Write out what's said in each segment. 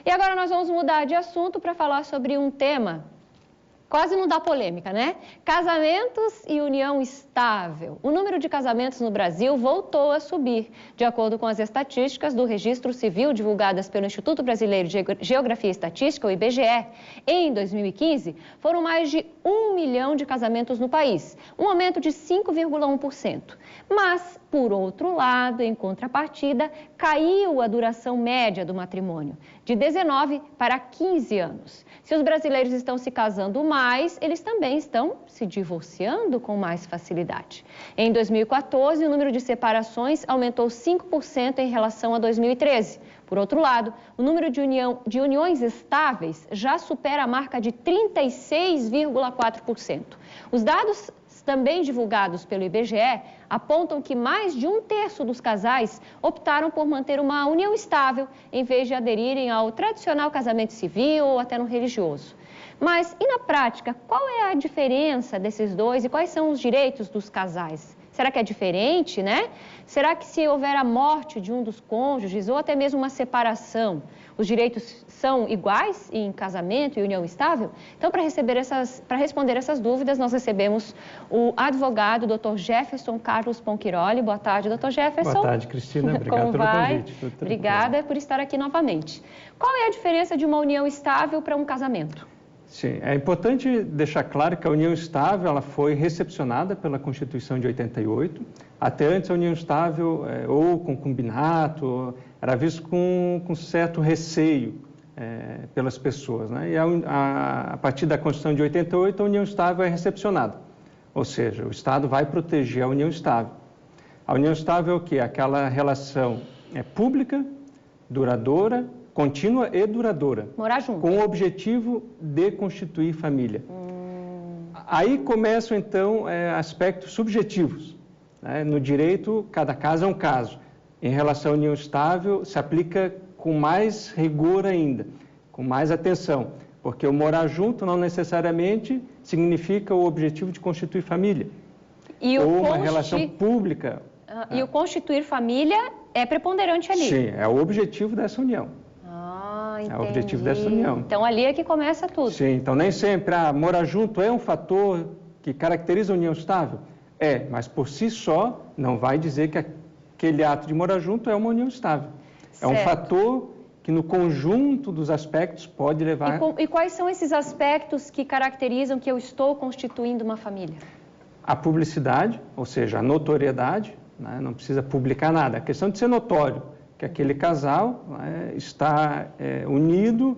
E agora nós vamos mudar de assunto para falar sobre um tema quase não dá polêmica, né? Casamentos e união estável. O número de casamentos no Brasil voltou a subir. De acordo com as estatísticas do Registro Civil divulgadas pelo Instituto Brasileiro de Geografia e Estatística, o IBGE, em 2015, foram mais de 1 milhão de casamentos no país, um aumento de 5,1%. Mas, por outro lado, em contrapartida, caiu a duração média do matrimônio, de 19 para 15 anos. Se os brasileiros estão se casando mais, eles também estão se divorciando com mais facilidade. Em 2014, o número de separações aumentou 5% em relação a 2013. Por outro lado, o número de uniões estáveis já supera a marca de 36,4%. Os dados também divulgados pelo IBGE apontam que mais de 1/3 dos casais optaram por manter uma união estável em vez de aderirem ao tradicional casamento civil ou até no religioso. Mas, e na prática, qual é a diferença desses dois e quais são os direitos dos casais? Será que é diferente, né? Será que se houver a morte de um dos cônjuges ou até mesmo uma separação, os direitos são iguais em casamento e união estável? Então, para responder essas dúvidas, nós recebemos o advogado Dr. Jefferson Carlos Ponquiroli. Boa tarde, Dr. Jefferson. Boa tarde, Cristina. Obrigado pelo convite. Obrigada por estar aqui novamente. Qual é a diferença de uma união estável para um casamento? Sim, é importante deixar claro que a união estável ela foi recepcionada pela Constituição de 88. Até antes, a união estável ou concubinato era visto com certo receio pelas pessoas, né? E a partir da Constituição de 88, a união estável é recepcionada. Ou seja, o Estado vai proteger a união estável. A união estável é o quê? Aquela relação pública, duradoura, contínua e duradoura. Morar junto. Com o objetivo de constituir família. Aí começam, então, aspectos subjetivos, né? No direito, cada caso é um caso. Em relação à união estável, se aplica com mais rigor ainda, com mais atenção, porque o morar junto não necessariamente significa o objetivo de constituir família. Ou uma relação pública. E o constituir família é preponderante ali? Sim, é o objetivo dessa união. Entendi. É o objetivo dessa união. Então, ali é que começa tudo. Sim, então nem sempre morar junto é um fator que caracteriza a união estável. Mas por si só não vai dizer que aquele ato de morar junto é uma união estável. Certo. É um fator que no conjunto dos aspectos pode levar... E quais são esses aspectos que caracterizam que eu estou constituindo uma família? A publicidade, ou seja, a notoriedade, né? Não precisa publicar nada. A questão de ser notório, que aquele casal está unido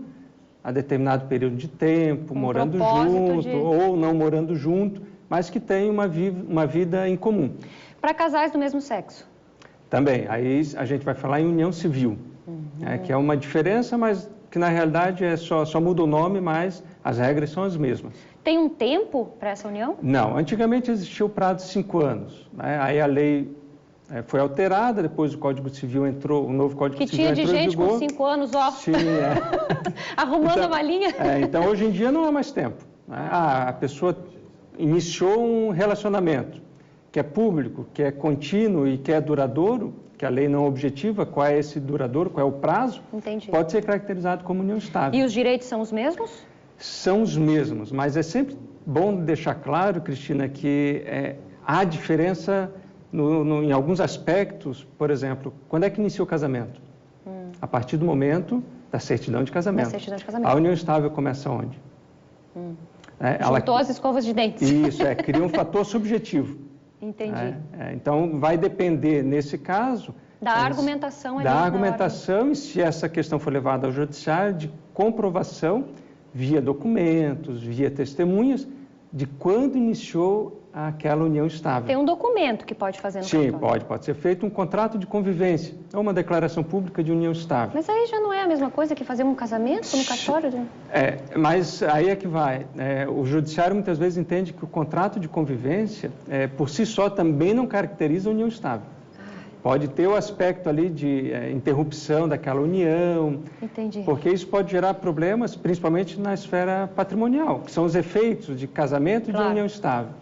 a determinado período de tempo, morando junto ou não morando junto, mas que tem uma vida em comum. Para casais do mesmo sexo? Também. Aí a gente vai falar em união civil, que é uma diferença, mas que na realidade só muda o nome, mas as regras são as mesmas. Tem um tempo para essa união? Não. Antigamente existia o prazo de 5 anos. Né? Aí a lei... foi alterada, depois o Código Civil entrou, o novo Código Civil entrou em vigor. Que tinha de gente com 5 anos, ó. Sim, arrumando a malinha. Então, hoje em dia não há mais tempo. Né? A pessoa iniciou um relacionamento que é público, que é contínuo e que é duradouro, que a lei não objetiva qual é esse duradouro, qual é o prazo. Entendi. Pode ser caracterizado como união estável. E os direitos são os mesmos? São os mesmos, mas é sempre bom deixar claro, Cristina, que há diferença... em alguns aspectos, por exemplo, quando é que inicia o casamento? A partir do momento da certidão de casamento. A união estável começa onde? Juntou as escovas de dentes. Isso, cria um fator subjetivo. Entendi. Então, vai depender, nesse caso... Da argumentação ali. Da argumentação, e se essa questão for levada ao judiciário, de comprovação via documentos, via testemunhas, de quando iniciou aquela união estável. Tem um documento que pode fazer no cartório? Sim, pode ser feito um contrato de convivência, ou uma declaração pública de união estável. Mas aí já não é a mesma coisa que fazer um casamento no cartório? Mas aí é que vai. O judiciário muitas vezes entende que o contrato de convivência, por si só, também não caracteriza a união estável. Pode ter o aspecto ali de interrupção daquela união. Entendi. Porque isso pode gerar problemas, principalmente na esfera patrimonial, que são os efeitos de casamento e de união estável.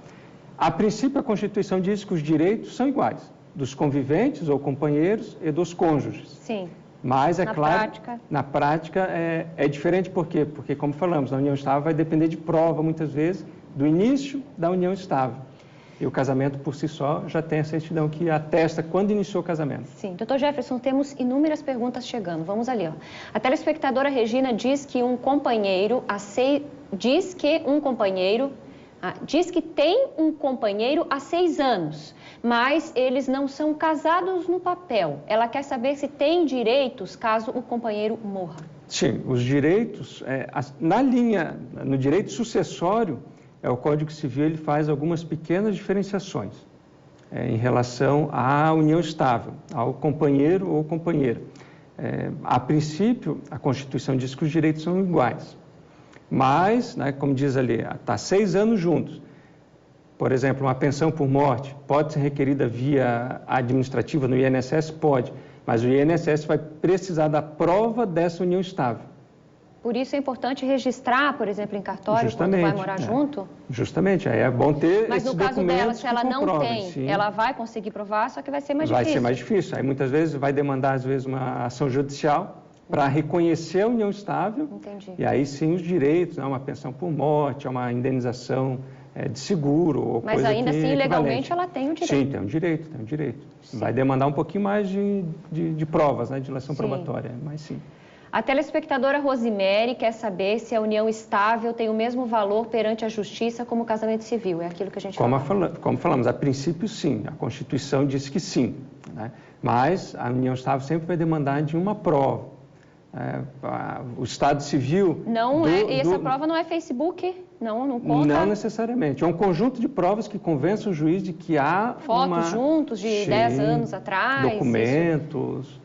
A princípio, a Constituição diz que os direitos são iguais, dos conviventes ou companheiros e dos cônjuges. Sim. Mas é na claro, prática... na prática é diferente, por quê? Porque, como falamos, na união estável vai depender de prova, muitas vezes, do início da união estável. E o casamento, por si só, já tem a certidão que atesta quando iniciou o casamento. Sim. Doutor Jefferson, temos inúmeras perguntas chegando. Vamos ali, ó. A telespectadora Regina diz que diz que tem um companheiro há 6 anos, mas eles não são casados no papel. Ela quer saber se tem direitos caso o companheiro morra. Sim, os direitos, no direito sucessório, o Código Civil ele faz algumas pequenas diferenciações em relação à união estável, ao companheiro ou companheira. A princípio, a Constituição diz que os direitos são iguais, mas, né, como diz ali, está 6 anos juntos. Por exemplo, uma pensão por morte pode ser requerida via administrativa no INSS? Pode, mas o INSS vai precisar da prova dessa união estável. Por isso é importante registrar, por exemplo, em cartório, quando vai morar junto? Justamente, aí é bom ter mas esses no caso dela, se ela não tem, sim, ela vai conseguir provar, só que vai ser mais difícil. Vai ser mais difícil. Aí muitas vezes vai demandar, às vezes, uma ação judicial para reconhecer a união estável. Entendi. E aí sim os direitos, né, uma pensão por morte, uma indenização de seguro ou mas coisa ainda assim, legalmente, equivalente. ela tem o direito. Sim, tem um direito. Sim. Vai demandar um pouquinho mais de provas, né, de dilação probatória, mas sim. A telespectadora Rosemary quer saber se a união estável tem o mesmo valor perante a justiça como o casamento civil. É aquilo que a gente falou. Como falamos, a princípio sim, a Constituição diz que sim, né? Mas a união estável sempre vai demandar de uma prova. O Estado Civil... essa prova não é Facebook? Não conta? Não necessariamente. É um conjunto de provas que convence o juiz de que há fotos juntos de 10 anos atrás? Documentos.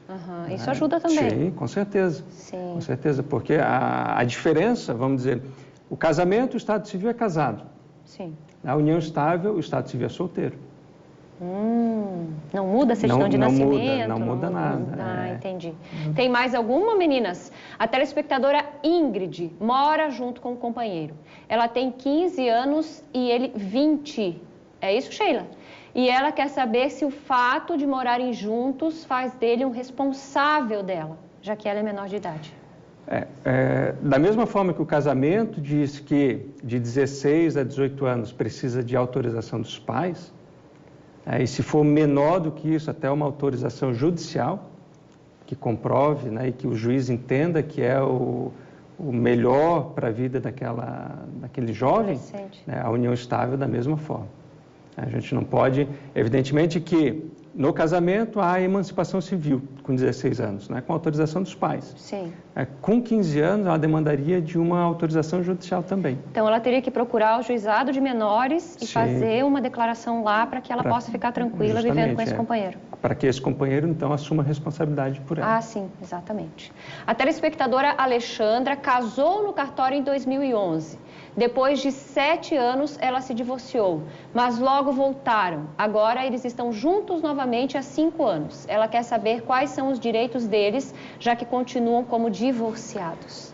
Isso ajuda também. Sim, com certeza. Sim. Com certeza, porque a diferença, vamos dizer, o casamento, o Estado Civil é casado. Sim. A união estável, o Estado Civil é solteiro. Não muda a certidão de nascimento? Não muda nada. Entendi. Tem mais alguma, meninas? A telespectadora Ingrid mora junto com o companheiro. Ela tem 15 anos e ele 20. É isso, Sheila? E ela quer saber se o fato de morarem juntos faz dele um responsável dela, já que ela é menor de idade. Da mesma forma que o casamento diz que de 16 a 18 anos precisa de autorização dos pais, e se for menor do que isso, até uma autorização judicial, que comprove, né, e que o juiz entenda que é o melhor para a vida daquele jovem, né, a união estável da mesma forma. A gente não pode, evidentemente que no casamento há a emancipação civil com 16 anos, né, com autorização dos pais. Sim. Com 15 anos ela demandaria de uma autorização judicial também. Então ela teria que procurar o juizado de menores e fazer uma declaração lá para que ela possa ficar tranquila vivendo com esse companheiro. Para que esse companheiro então assuma a responsabilidade por ela. Ah, sim, exatamente. A telespectadora Alexandra casou no cartório em 2011. Depois de 7 anos, ela se divorciou, mas logo voltaram. Agora eles estão juntos novamente há 5 anos. Ela quer saber quais são os direitos deles, já que continuam como divorciados.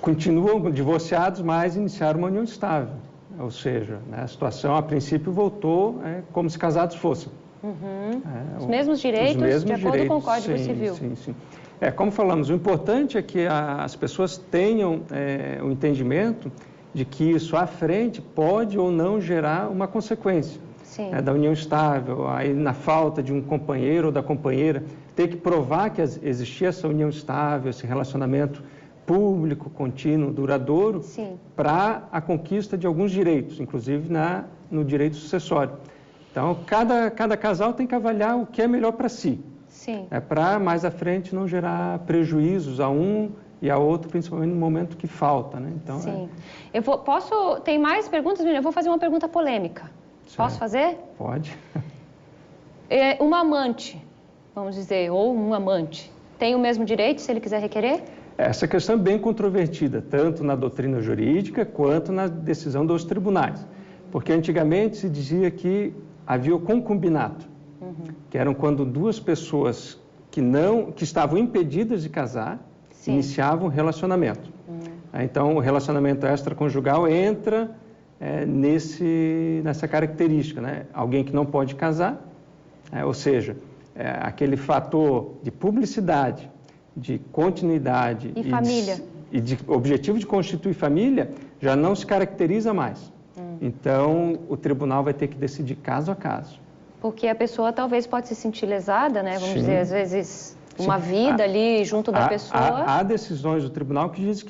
Continuam divorciados, mas iniciaram uma união estável. Ou seja, né, a situação, a princípio, voltou como se casados fossem. Os mesmos direitos, de acordo com o Código Civil. Sim. Como falamos, o importante é que as pessoas tenham o entendimento de que isso à frente pode ou não gerar uma consequência da união estável, aí na falta de um companheiro ou da companheira, ter que provar que existia essa união estável, esse relacionamento público, contínuo, duradouro, para a conquista de alguns direitos, inclusive no direito sucessório. Então, cada casal tem que avaliar o que é melhor para si, para mais à frente não gerar prejuízos a um e a outro, principalmente no momento que falta, né? Então, Tem mais perguntas, menina? Eu vou fazer uma pergunta polêmica. Posso fazer? Pode. Uma amante, vamos dizer, ou um amante, tem o mesmo direito se ele quiser requerer? Essa questão é bem controvertida, tanto na doutrina jurídica quanto na decisão dos tribunais. Porque antigamente se dizia que havia o concubinato, que eram quando duas pessoas que estavam impedidas de casar, iniciavam um relacionamento. Então, o relacionamento extraconjugal entra nessa característica, né? Alguém que não pode casar, ou seja, aquele fator de publicidade, de continuidade e família. E de objetivo de constituir família já não se caracteriza mais. Então, o tribunal vai ter que decidir caso a caso. Porque a pessoa talvez pode se sentir lesada, né? Vamos dizer, às vezes, uma vida ali junto da pessoa. Há decisões do tribunal que dizem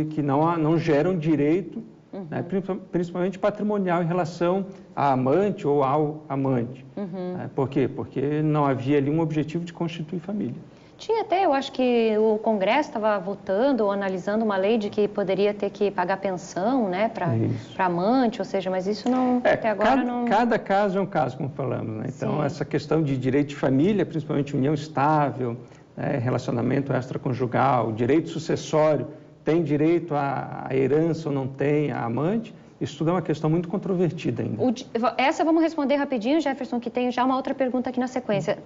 que não geram direito, né, principalmente patrimonial, em relação à amante ou ao amante. Por quê? Porque não havia ali um objetivo de constituir família. Tinha até, eu acho que o Congresso estava votando ou analisando uma lei de que poderia ter que pagar pensão, né, para amante, ou seja, mas isso não, até agora não... Cada caso é um caso, como falamos, né? Então, essa questão de direito de família, principalmente união estável, né, relacionamento extraconjugal, direito sucessório, tem direito à herança ou não tem, a amante, isso tudo é uma questão muito controvertida ainda. Essa vamos responder rapidinho, Jefferson, que tem já uma outra pergunta aqui na sequência.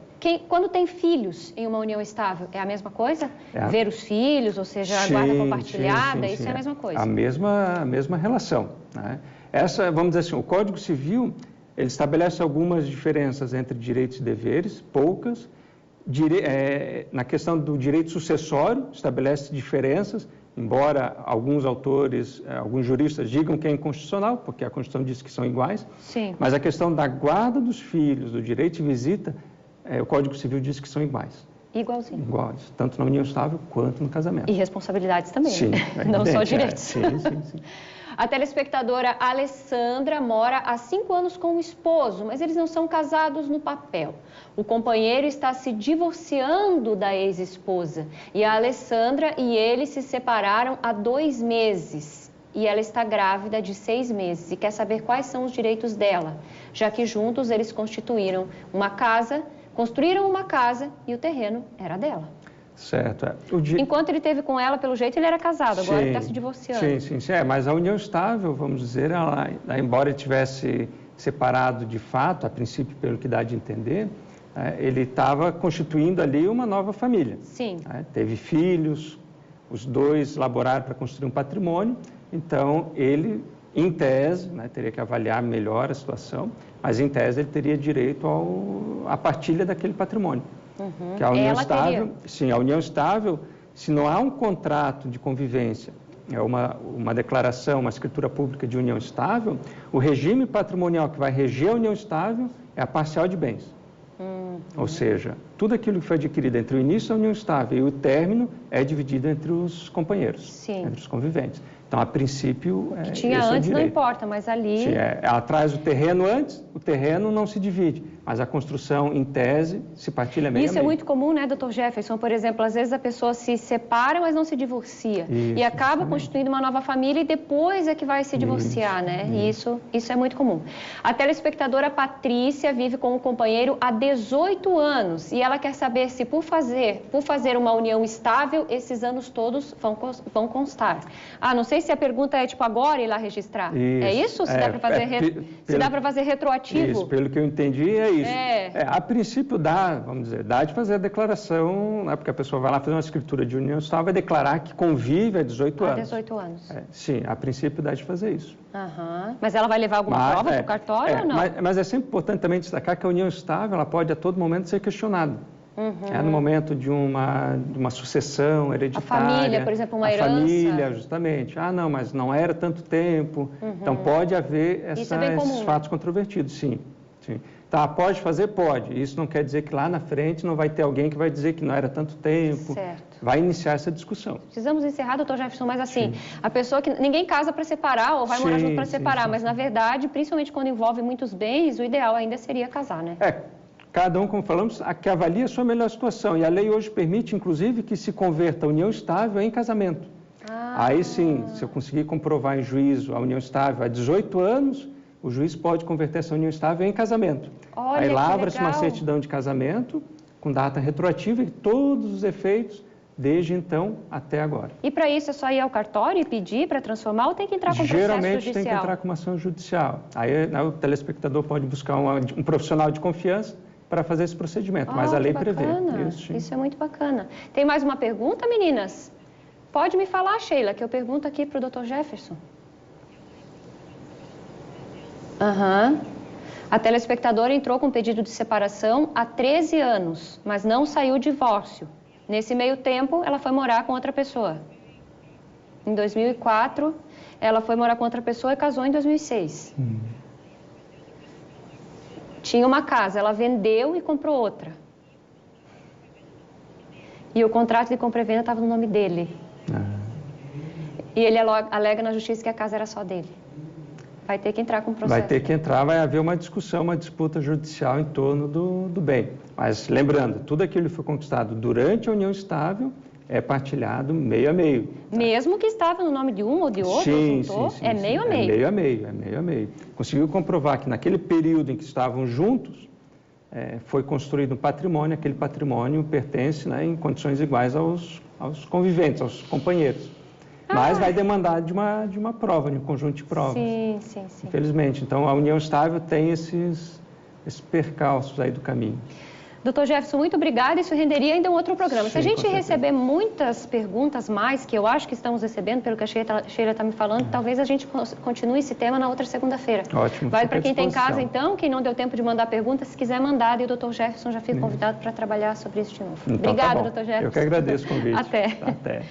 Quando tem filhos em uma união estável, é a mesma coisa? Ver os filhos, ou seja, a guarda compartilhada, isso é a mesma coisa? A mesma relação, né? Vamos dizer assim, o Código Civil, ele estabelece algumas diferenças entre direitos e deveres, poucas. Na questão do direito sucessório, estabelece diferenças, embora alguns autores, alguns juristas digam que é inconstitucional, porque a Constituição diz que são iguais. Sim. Mas a questão da guarda dos filhos, do direito de visita, o Código Civil diz que são iguais. Igualzinho. Iguais, tanto na união estável quanto no casamento. E responsabilidades também, sim, né? Não só direitos. Sim. A telespectadora Alessandra mora há 5 anos com o esposo, mas eles não são casados no papel. O companheiro está se divorciando da ex-esposa e a Alessandra e ele se separaram há 2 meses. E ela está grávida de 6 meses e quer saber quais são os direitos dela, já que juntos eles construíram uma casa e o terreno era dela. Certo. Enquanto ele teve com ela, pelo jeito, ele era casado, agora ele está se divorciando. Sim. Mas a união estável, vamos dizer, embora ele tivesse separado de fato, a princípio, pelo que dá de entender, ele estava constituindo ali uma nova família. Sim. Teve filhos, os dois laboraram para construir um patrimônio, então ele, em tese, teria que avaliar melhor a situação, mas em tese ele teria direito à partilha daquele patrimônio. Que a união estável, sim, a união estável, se não há um contrato de convivência, uma declaração, uma escritura pública de união estável, o regime patrimonial que vai reger a união estável é a parcial de bens. Ou seja, tudo aquilo que foi adquirido entre o início da união estável e o término é dividido entre os companheiros, entre os conviventes. Então, a princípio, que tinha antes não importa, mas ali... Sim, ela traz o terreno antes, o terreno não se divide, mas a construção, em tese, se partilha meio a meio. Isso é muito comum, né, Dr. Jefferson? Por exemplo, às vezes a pessoa se separa, mas não se divorcia. E acaba constituindo uma nova família e depois é que vai se divorciar, né? E isso é muito comum. A telespectadora Patrícia vive com o companheiro há 18 anos e ela quer saber se, por fazer uma união estável, esses anos todos vão constar. Não sei se a pergunta é tipo agora ir lá registrar. É isso? Se dá para fazer retroativo? Isso, pelo que eu entendi é isso. A princípio dá de fazer a declaração, né, porque a pessoa vai lá fazer uma escritura de união estável, vai declarar que convive há 18 anos. 18 anos. Sim, a princípio dá de fazer isso. Mas ela vai levar alguma prova para o cartório ou não? Mas é sempre importante também destacar que a união estável ela pode a todo momento ser questionada. No momento de uma sucessão hereditária. A família, por exemplo, uma herança. A família, justamente. Não, mas não era tanto tempo. Então, pode haver esses fatos controvertidos, sim. Tá, pode fazer? Pode. Isso não quer dizer que lá na frente não vai ter alguém que vai dizer que não era tanto tempo. Certo. Vai iniciar essa discussão. Precisamos encerrar, doutor Jefferson, mas assim, a pessoa que... Ninguém casa para separar ou vai morar junto para separar, mas na verdade, principalmente quando envolve muitos bens, o ideal ainda seria casar, né? Cada um, como falamos, que avalia a sua melhor situação. E a lei hoje permite, inclusive, que se converta a união estável em casamento. Aí sim, se eu conseguir comprovar em juízo a união estável há 18 anos, o juiz pode converter essa união estável em casamento. Aí lavra-se uma certidão de casamento com data retroativa e todos os efeitos desde então até agora. E para isso é só ir ao cartório e pedir para transformar ou tem que entrar com processo judicial? Geralmente tem que entrar com uma ação judicial. Aí o telespectador pode buscar um profissional de confiança para fazer esse procedimento, mas a lei prevê. Isso é muito bacana. Tem mais uma pergunta, meninas? Pode me falar, Sheila, que eu pergunto aqui para o Dr. Jefferson. A telespectadora entrou com pedido de separação há 13 anos, mas não saiu o divórcio. Nesse meio tempo, ela foi morar com outra pessoa. Em 2004, ela foi morar com outra pessoa e casou em 2006. Tinha uma casa, ela vendeu e comprou outra. E o contrato de compra e venda estava no nome dele. E ele alega na justiça que a casa era só dele. Vai ter que entrar com o processo. Vai ter que entrar, vai haver uma discussão, uma disputa judicial em torno do bem. Mas lembrando, tudo aquilo que foi conquistado durante a união estável é partilhado meio a meio. Mesmo que estava no nome de um ou de outro, sim, é meio a meio. É meio a meio, é meio a meio. Conseguiu comprovar que naquele período em que estavam juntos, foi construído um patrimônio, aquele patrimônio pertence, né, em condições iguais aos conviventes, aos companheiros. Mas vai demandar de uma prova, de um conjunto de provas. Sim. Infelizmente. Então, a união estável tem esses percalços aí do caminho. Doutor Jefferson, muito obrigada. Isso renderia ainda um outro programa. Sim, se a gente receber muitas perguntas mais, que eu acho que estamos recebendo, pelo que a Sheila está me falando, talvez a gente continue esse tema na outra segunda-feira. Ótimo. Vale para quem está em casa, então, quem não deu tempo de mandar pergunta, se quiser mandar, e o doutor Jefferson já fica convidado para trabalhar sobre isso de novo. Então, obrigada, tá bom. doutor Jefferson. Eu que agradeço o convite. Até. Até.